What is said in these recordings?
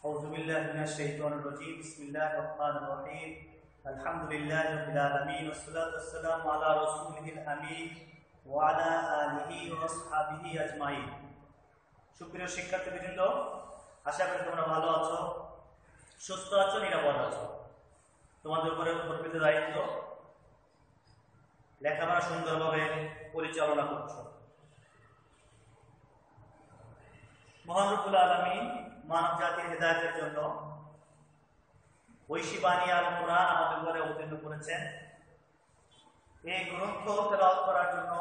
أعوذ بالله من الشيطان الرجيم بسم الله الرحمن الرحيم الحمد لله رب العالمين والصلاة والسلام على رسوله الأمين وعلى آله وأصحابه أجمعين। সুপ্রিয় শিক্ষার্থীবৃন্দ, আশা করি তোমরা ভালো আছো, সুস্থ আছো, নিরাপদ আছো। তোমাদের উপরে অর্পিত দায়িত্ব লেখাপড়া সুন্দরভাবে পরিচালনা করছো। মহান রব্বুল আলামিন মানব জাতির হেদায়েতের জন্য ঐশী বাণী আল কোরআন আমাদের উপরে অবতীর্ণ করেছেন। এই গ্রন্থ তেলাওয়াত করার জন্য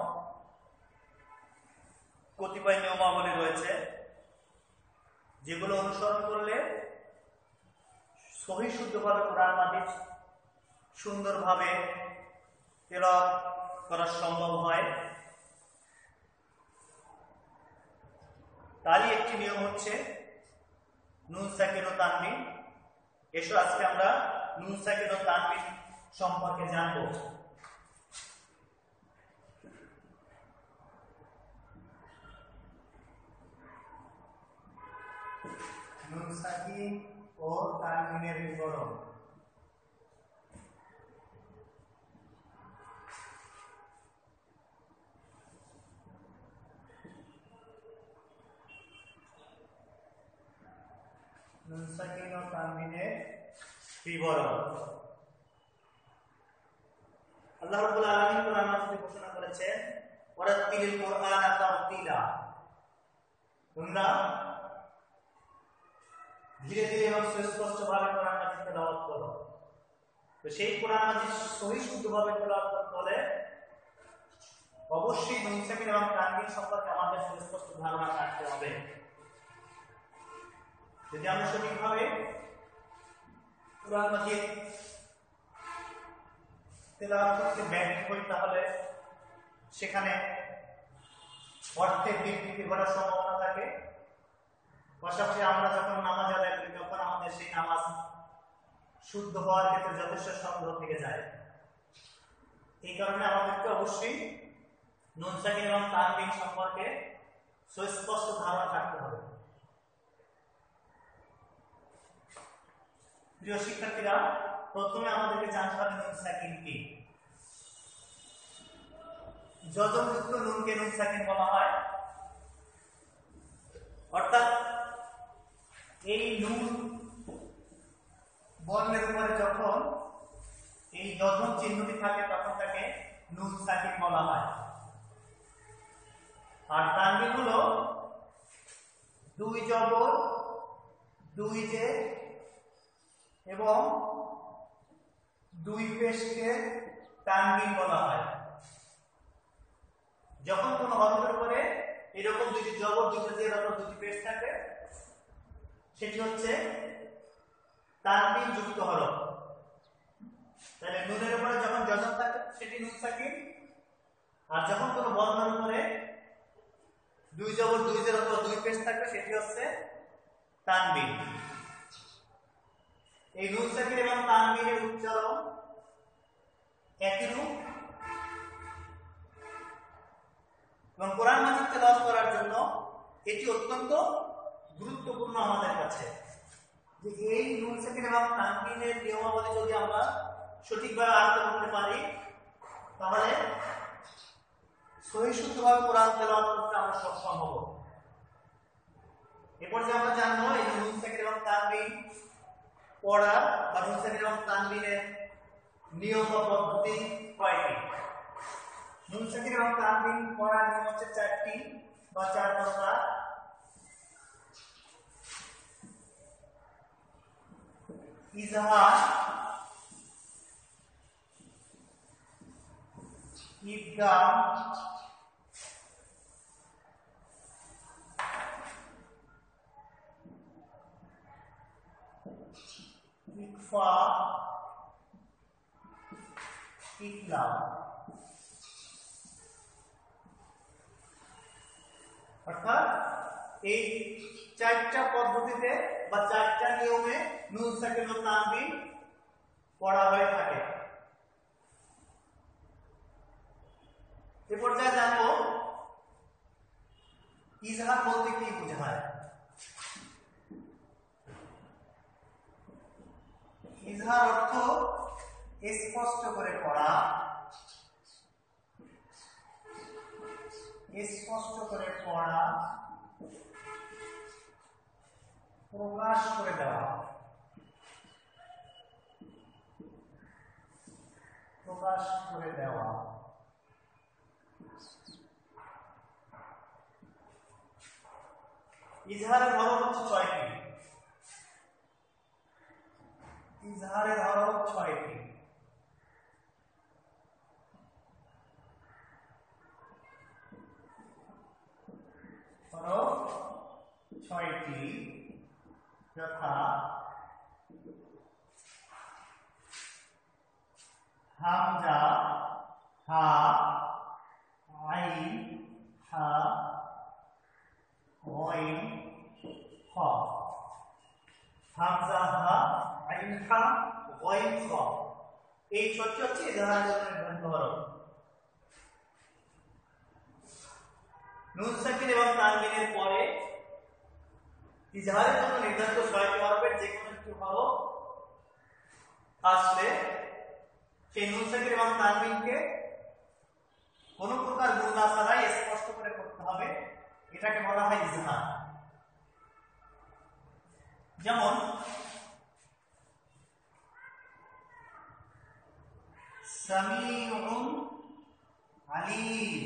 কতিপয় নিয়মাবলী রয়েছে, যেগুলো অনুসরণ করলে সহি শুদ্ধভাবে কোরআন মাজিদ সুন্দরভাবে তেলাওয়াত করা সম্ভব হয়। তারই একটি নিয়ম হচ্ছে নুন সাকিন ও তানবিন। এসো আজকে আমরা নুন সাকিন ও তানবিন সম্পর্কে জানব। নুন সাকিন ও তানবিনের বিবরণ। নুন সাকিন ও তানবিনের বিবরণ। আল্লাহ রাব্বুল আলামিন কোরআন মাজিদে ঘোষণা করেছেন, ওয়ারাত্তিলিল কুরআনা তারতিলা। তোমরা ধীরে ধীরে এবং সুস্পষ্টভাবে কোরআন মাজিদ তেলাওয়াত করো। তো সেই কোরআন মাজিদ সহি শুদ্ধভাবে তেলাওয়াত করতে হলে অবশ্যই নুন সাকিন এবং তানবিন সম্পর্কে আমাদের সুস্পষ্ট ধারণা থাকতে হবে। যদি আমরা সঠিকভাবে কোরআন মাজিদ তেলাওয়াত করতে ব্যর্থ হই, তাহলে সেখানে অর্থের বিকৃতি ঘটার সম্ভাবনা থাকে। পাশাপাশি আমরা যখন নামাজ আদায় করি তখন আমাদের সেই নামাজ শুদ্ধ হওয়ার ক্ষেত্রে যথেষ্ট সন্দেহ থেকে যায়। এই কারণে আমাদেরকে অবশ্যই নুন সাকিন এবং তানবিন সম্পর্কে সুস্পষ্ট ধারণা থাকতে হবে। প্রিয় শিক্ষার্থীরা, প্রথমে আমাদেরকে জানতে হবে নুন সাকিন কি। যজমযুক্ত নুনকে নুন সাকিন বলা হয়। অর্থাৎ এই নুন বর্ণের উপরে যখন এই যজম চিহ্নটি থাকে তখন তাকে নুন সাকিন বলা হয়। আর তানবিন হলো দুই জবর, দুই জের এবং দুই পেশকে তানবিন বলা হয়। যখন কোন হরফের উপরে এরকম দুটি জবর, দুটি জের অথবা দুটি পেশ থাকে, সেটি হচ্ছে তানবিন যুক্ত হরফ। তাহলে নুনের উপরে যখন যজম থাকে সেটি নুন সাকিন, আর যখন কোন বর্ণের উপরে দুই জবর, দুই জের অথবা দুই পেশ থাকে সেটি হচ্ছে তানবিন। এই নুন সাকিন এবং তানবিনের উচ্চারণ একই রূপ এবং কোরআন মাজিদ তেলাওয়াত করার জন্য এটি অত্যন্ত গুরুত্বপূর্ণ আমাদের কাছে। যে এই নুন সাকিন এবং তানবিনের নিয়মাবলী যদি আমরা সঠিকভাবে আয়ত্ত করতে পারি, তাহলে সহি শুদ্ধভাবে কোরআন তেলাওয়াত করতে আমরা সক্ষম হব। এরপর যে আমরা জানবো এই নুন সাকিন এবং তানবিন পড়া বা নুন সাকিন এবং তানবিনের নিয়ম বা পদ্ধতি কয়টি। নুন সাকিন এবং তানবিন পড়ার নিয়ম হচ্ছে চারটি বা চার প্রকার। ইজহার, ইদগাম, ইখফা, ইকলাব। অর্থাৎ এই চারটা পদ্ধতিতে বা চারটা নিয়মে নুন সাকিন ও তানবিন পড়া হয়ে থাকে। এ পর্যায়ে জানবো ইজহার বলতে কি বোঝায়। ইজহার অর্থ স্পষ্ট করে পড়া, স্পষ্ট করে পড়া, প্রকাশ করে দেওয়া, প্রকাশ করে দেওয়া। ইজহারের হরফ হচ্ছে 6টি। ইজহারের হরফ 6টি। হরফ 6টি, যথা হামজা, হা, আইন, হা, গইন, খ। হামজা, হা, আইন, হা, গইন, খ। এই 6টি হচ্ছে ইজহারের জন্য নির্ধারিত হরফ। নুন সাকিন এবং তানবিনের পরে ইজহারের জন্য নির্ধারিত 6টি হরফের যে কোনো একটি হরফ আসলে সেই নুন সাকিন এবং তানবিনকে কোনো প্রকার গুণা ছাড়াই স্পষ্ট করে করতে হবে, এটাকে বলা হয় ইজহার। যেমন সামিউন আলিম,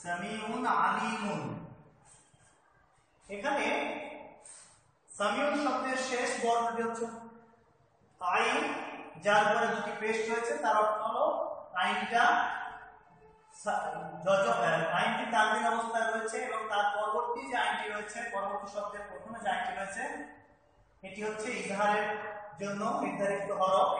সামিউন আলিমুন। এখানে সামিউন শব্দের শেষ বর্ণটি হচ্ছে আইন, যার উপরে দুটি পেশ রয়েছে, তার অর্থ হলো আইনটা আইনটি তানবিন অবস্থায় রয়েছে এবং তার পরবর্তী যে আইনটি রয়েছে, পরবর্তী শব্দের প্রথমে যে আইনটি রয়েছে, এটি হচ্ছে ইজহারের জন্য নির্ধারিত হরফ।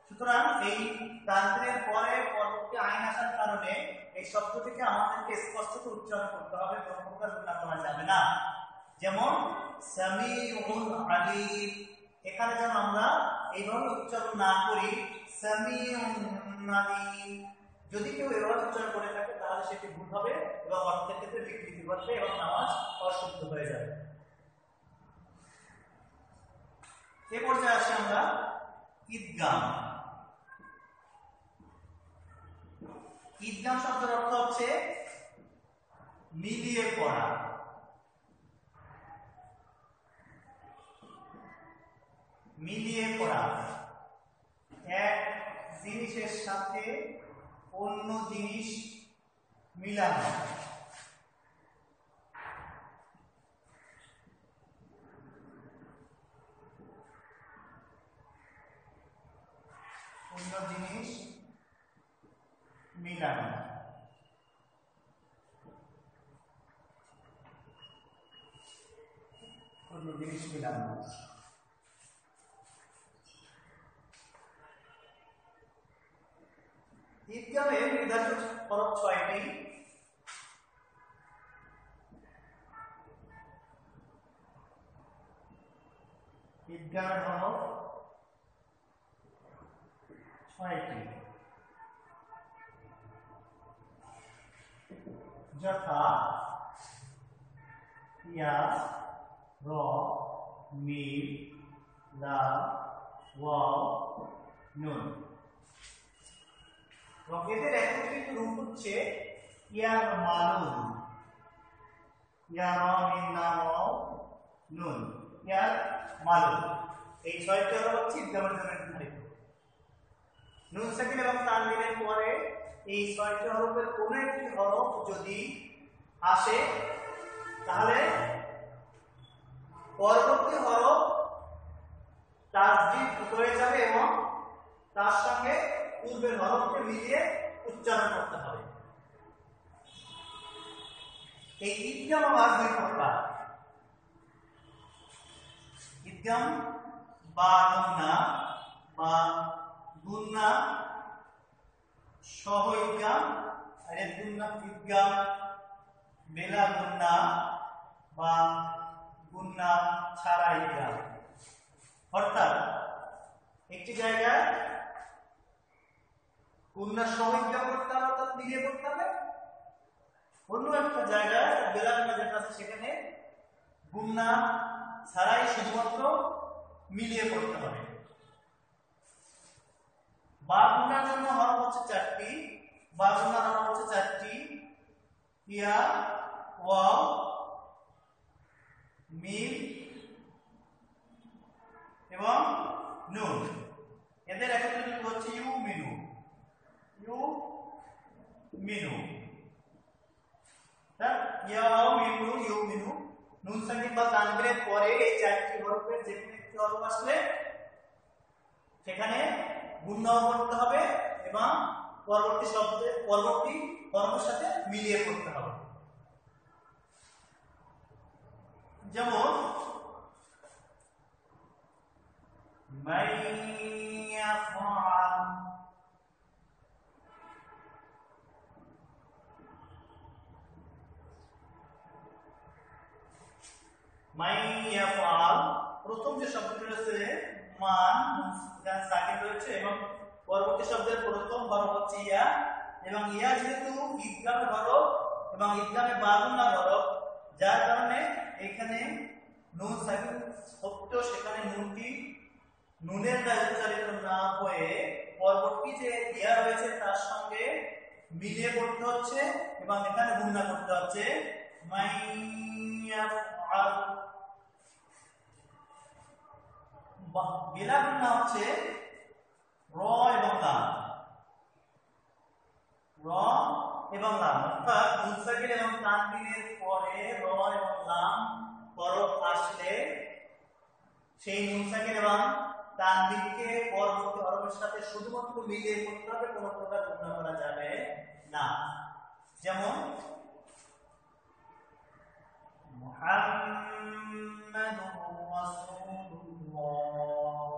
সুতরাং এই তানবিনের পরে পরবর্তী আইন আসার কারণে এই শব্দটিকে আমাদেরকে স্পষ্ট করে উচ্চারণ করতে হবে, কোনো প্রকার গুণা করা যাবে না। যেমন সামিউন আলিম, এখানে যেন আমরা এইভাবে উচ্চারণ না করি সামিউন আলিম। যদি কেউ এভাবে উচ্চারণ করে থাকে তাহলে সেটি ভুল হবে এবং অর্থের ক্ষেত্রে বিকৃতি ঘটবে এবং নামাজ অশুদ্ধ হয়ে যাবে। এই পর্যায়ে আসি আমরা ঈদগাম। ঈদগাম শব্দের অর্থ হচ্ছে মিলিয়ে পড়া, মিলিয়ে পড়া, এক জিনিসের সাথে অন্য জিনিস মিলানো। অন্য জিনিস মিলানো, অন্য জিনিস মিলানো। ঈদগামের নির্ধারিত হরফ 6টি। ঈদগামের হরফ 6টি, যথা ইয়া, র, মিম, লাম, ওয়াও, নুন। এবং এদের একত্রিত রূপ হচ্ছে ইয়ার মালুন, ইয়া, র, মিম, লাম, ওয়াও, নুন, ইয়ার মালুন। এই 6টি হরফ হচ্ছে ঈদগামের জন্য নির্ধারিত। নুন সাকিন এবং তানবিনের পরে এই 6টি হরফের কোন একটি হরফ যদি আসে তাহলে পরবর্তী হরফ তাসদীদ হয়ে যাবে এবং তার সঙ্গে পূর্বের হরফকে মিলিয়ে উচ্চারণ করতে হবে। এই ঈদগাম আবার 2 প্রকার। ঈদগাম বা গুন্না বা গুন্না সহ ঈদগাম, আর ঈদগাম বেলা গুন্না বা গুন্না ছাড়া ঈদগাম। অর্থাৎ একটি জায়গায় গুন্না সহ ঈদগাম করতে হবে, অর্থাৎ মিলিয়ে করতে হবে। অন্য একটা জায়গায় বেলা গুন্না যেটা আছে সেখানে গুণনা ছাড়াই শুধুমাত্র মিলিয়ে পড়তে হবে। বা গুণনার জন্য হরফ হচ্ছে 4টি, বা গুণনার হরফ হচ্ছে 4টি, ইয়া, ওয়াও, মিম এবং নুন। এদের একত্রিত হচ্ছে ইউ মিনু, ইউ মিনু। ইয়া, ওয়াও, মিম, নুন, ইউ মিনু। নুন সাকিন বা তানবিনের পরে এই 4টি হরফের যে কোনো একটি হরফ আসলে সেখানে গুণনাও করতে হবে এবং পরবর্তী হরফের সাথে মিলিয়ে পড়তে হবে। যেমন প্রথম যে শব্দটি রয়েছে মান, এখানে সাকিন রয়েছে এবং পরবর্তী শব্দের প্রথম হরফ হচ্ছে ইয়া, এবং ইয়া যেহেতু ইদগামের হরফ এবং ইদগামে বা গুণনার হরফ, যার কারণে এখানে নুন সাকিন শব্দ, সেখানে নুনটি নুনের দ্বারা উচ্চারিত না হয়ে পরবর্তী যে ইয়া রয়েছে তার সঙ্গে মিলিয়ে পড়তে হচ্ছে এবং এখানে গুণনা করতে হচ্ছে মাইয়াফআল। বিলা গুণনা হচ্ছে র এবং লাম, র এবং লাম, অর্থাৎ নুন সাকিন এবং তানবিনের পরে র এবং লাম হরফ আসলে সেই নুন সাকিন এবং তানবিনকে পরবর্তী হরফের সাথে শুধুমাত্র মিলিয়ে পড়তে হবে, কোনো প্রকার গুণনা করা যাবে না। যেমন মুহাম্মাদুর রাসূলুল্লাহ,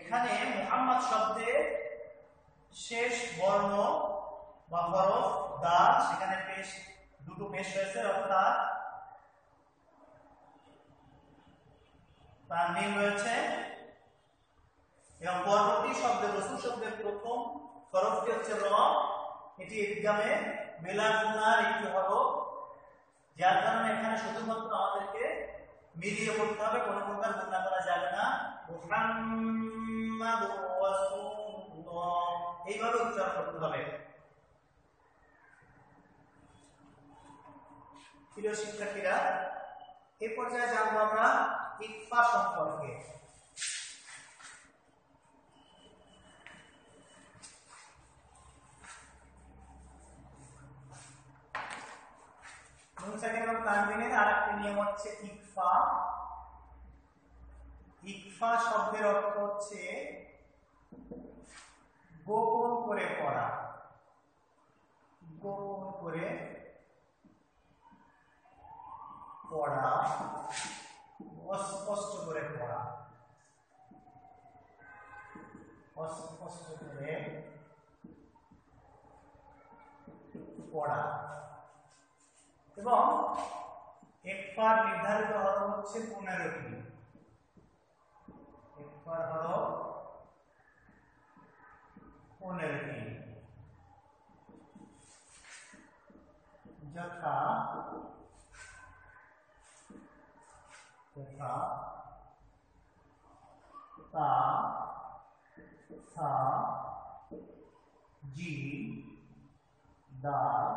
এখানে মুহাম্মদ শব্দের শেষ বর্ণ বা হরফ দাল, সেখানে দুটো পেশ রয়েছে, অর্থাৎ তানবিন রয়েছে এবং পরবর্তী শব্দের রাসূল শব্দের প্রথম হরফটি হচ্ছে র, এটি ইদগামে বিলা গুণনার একটি হরফ, যার কারণে এখানে শুধুমাত্র আমাদেরকে মিলিয়ে পড়তে হবে, কোনো প্রকার গুণনা করা যাবে না। মুহাম্মাদুর রাসূলুল্লাহ এইভাবে উচ্চারণ করতে হবে। প্রিয় শিক্ষার্থীরা, এই পর্যায়ে জানবো আমরা ইকফা সম্পর্কে। নুন সাকিন এবং তানবিনের আরেকটি নিয়ম হচ্ছে ইকফা। ইকফা শব্দের অর্থ হচ্ছে গোপন করে পড়া, গোপন করে পড়া, অস্পষ্ট করে পড়া, অস্পষ্ট করে পড়া। এবং একবার নির্ধারিত হরফ হচ্ছে 15টি, একবার হরফ 15টি, যথা তা, সা, জিম, দাল,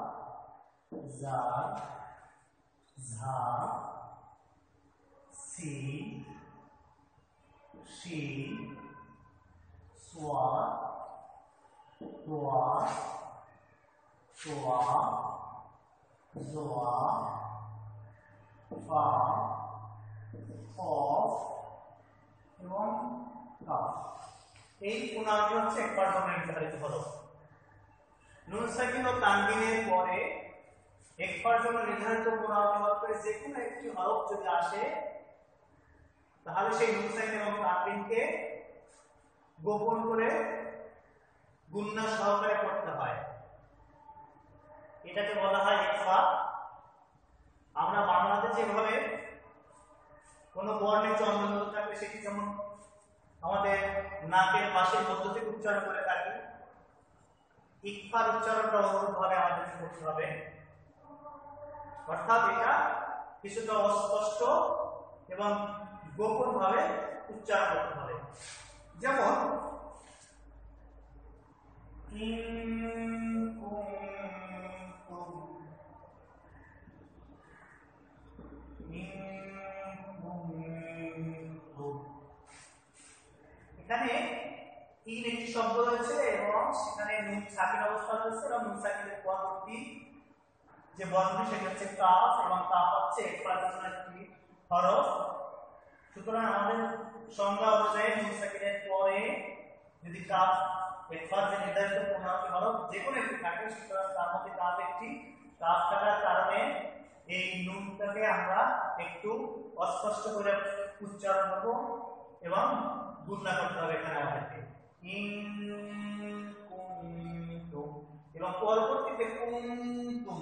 জাল, ঝা, সিন, শিন, সোয়াদ, তোয়া, তোয়া, জোয়া, ফা, অফ এবং কাফ। এই 15টি হচ্ছে একবার জন্য নির্ধারিত হরফ। নুন সাকিন ও তানবিনের পরে একবার জন্য নির্ধারিত 15টি হরফের যে কোনো একটি হরফ যদি আসে, তাহলে সেই নুন সাকিন এবং তানবিনকে গোপন করে গুণনা সহকারে পড়তে হয়। এটাকে বলা হয় ইকফা। আমরা বাংলাতে যেভাবে কোনো বর্ণে চন্দ্র থাকলে সেটি যেমন আমাদের নাকের পাশের মধ্য থেকে উচ্চারণ করে থাকি। ইকফার উচ্চারণটা অনুরূপভাবে আমাদেরকে করতে হবে, অর্থাৎ এটা কিছুটা অস্পষ্ট এবং গোপন ভাবে উচ্চারণ করতে হবে। যেমন এখানে তিন একটি শব্দ রয়েছে এবং সেখানে নুন সাকিন অবস্থা রয়েছে এবং নুন সাকিনের পরবর্তী যে বর্ণটি সেটা হচ্ছে কাফ এবং কাফ হচ্ছে একবার একটি হরফ। সুতরাং আমাদের সংজ্ঞা অনুযায়ী নুন সাকিনের পরে যদি কাফ একবার যে নির্ধারিত পূর্ণাঙ্গ হরফ যে কোনো একটি থাকে, সুতরাং তার মধ্যে কাফ একটি। কাফ থাকার কারণে এই নুনটাকে আমরা একটু অস্পষ্ট করে উচ্চারণ করব এবং গুণনা করতে হবে এখানে আমাদেরকে এবং পরবর্তীতে কুনতুম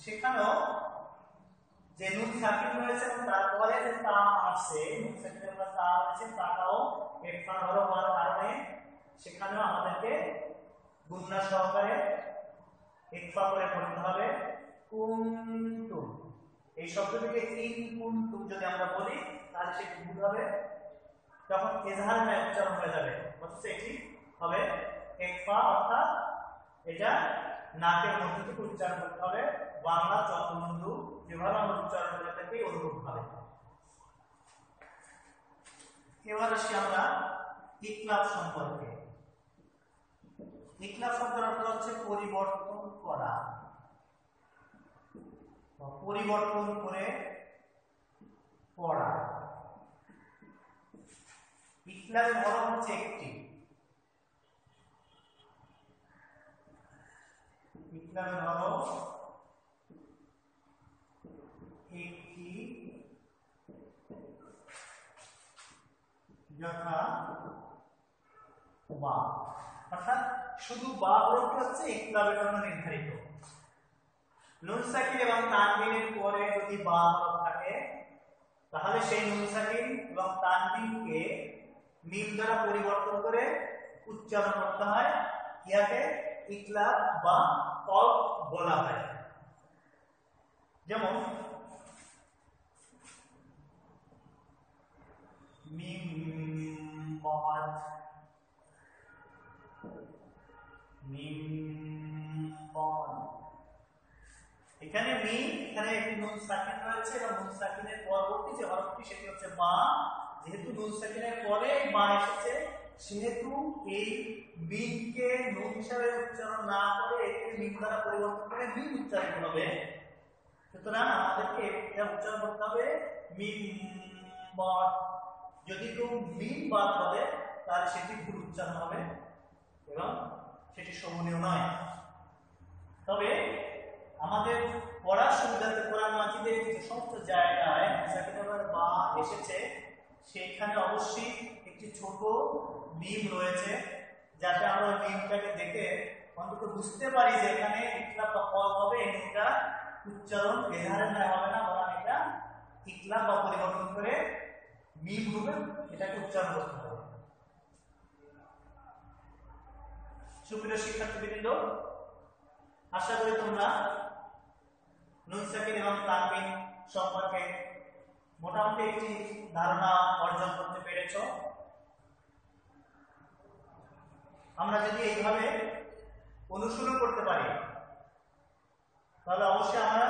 সেখানেও যে নুন সাকিন রয়েছে এবং তারপরে যে তা আছে, নুন সাকিনের পর তা আছে, তাটাও একবার হরফ হওয়ার কারণে সেখানেও আমাদেরকে গুণনা সহকারে একবার করে পড়তে হবে কুনতুম। এই শব্দটিকে ইন কুনতুম যদি আমরা বলি তাহলে সেটি ভুল হবে, তখন ইজহার না উচ্চারণ হয়ে যাবে, অথচ এটি হবে একফা, অর্থাৎ এটা নাকের মধ্য থেকে উচ্চারণ করতে হবে বাংলা চন্দ্রবিন্দু যেভাবে আমরা উচ্চারণ করে থাকি অনুরূপ ভাবে। এবার আসি আমরা ইকলাব সম্পর্কে। ইকলাব শব্দের অর্থ হচ্ছে পরিবর্তন করা, পরিবর্তন করে পড়া। ইকলাবের হরফ হচ্ছে একটি, ইকলাবের হরফ একটি, যথা বা, অর্থাৎ শুধু বা হরফটি হচ্ছে ইকলাবের জন্য নির্ধারিত। নুন সাকিন এবং তানবিনের পরে যদি বা হরফ থাকে তাহলে সেই নুন সাকিন এবং তানবিনকে মিম দ্বারা পরিবর্তন করে উচ্চারণ করতে হয়, ইয়াকে ইকলাব বা কলব বলা হয়। যেমন মিম বাদ, মিম বাদ, এখানে মিম, এখানে একটি নুন সাকিন রয়েছে এবং নুন সাকিনের পরবর্তী যে হরফটি সেটি হচ্ছে বা। যেহেতু নুন সাকিনের পরে বা এসেছে সেহেতু এই মিমকে নুন হিসাবে উচ্চারণ না করে একে মিম দ্বারা পরিবর্তন করে মিম উচ্চারণ হবে। সুতরাং আমাদেরকে এটা উচ্চারণ করতে হবে মিম বাদ। যদি কেউ মিম বাদ বলে তাহলে সেটি ভুল উচ্চারণ হবে এবং সেটি শোভনীয় নয়। তবে আমাদের পড়ার সুবিধার্থে কোরআন মাজিদের যে সমস্ত জায়গায় বা এসেছে সেইখানে অবশ্যই একটি ছোট মিম রয়েছে, যাতে আমরা মিমটাকে দেখে অন্তত বুঝতে পারি যে এখানে ইকলাব বা কল হবে, এটা উচ্চারণ এজহারের ন্যায় হবে না, বরং এটা ইকলাব বা পরিবর্তন করে মিম রূপে এটাকে উচ্চারণ করতে হবে। সুপ্রিয় শিক্ষার্থীবৃন্দ, আশা করি তোমরা নুন সাকিন এবং তানবিন সম্পর্কে মোটামুটি একটি ধারণা অর্জন করতে পেরেছ। আমরা যদি এইভাবে অনুশীলন করতে পারি তাহলে অবশ্যই আমরা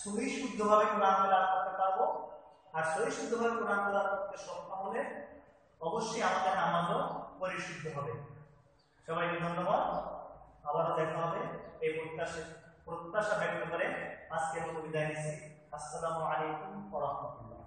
সহি শুদ্ধভাবে কোরআন তেলাওয়াত করতে পারবো, আর সহি শুদ্ধভাবে কোরআন তেলাওয়াত করতে সক্ষম হলে অবশ্যই আমাদের নামাজও পরিশুদ্ধ হবে। সবাইকে ধন্যবাদ, আবারও দেখা হবে এই প্রত্যাশা ব্যক্ত করে আজকের মতো বিদায় নিচ্ছি। আসসালামু আলাইকুম ওয়া রাহমাতুল্লাহ।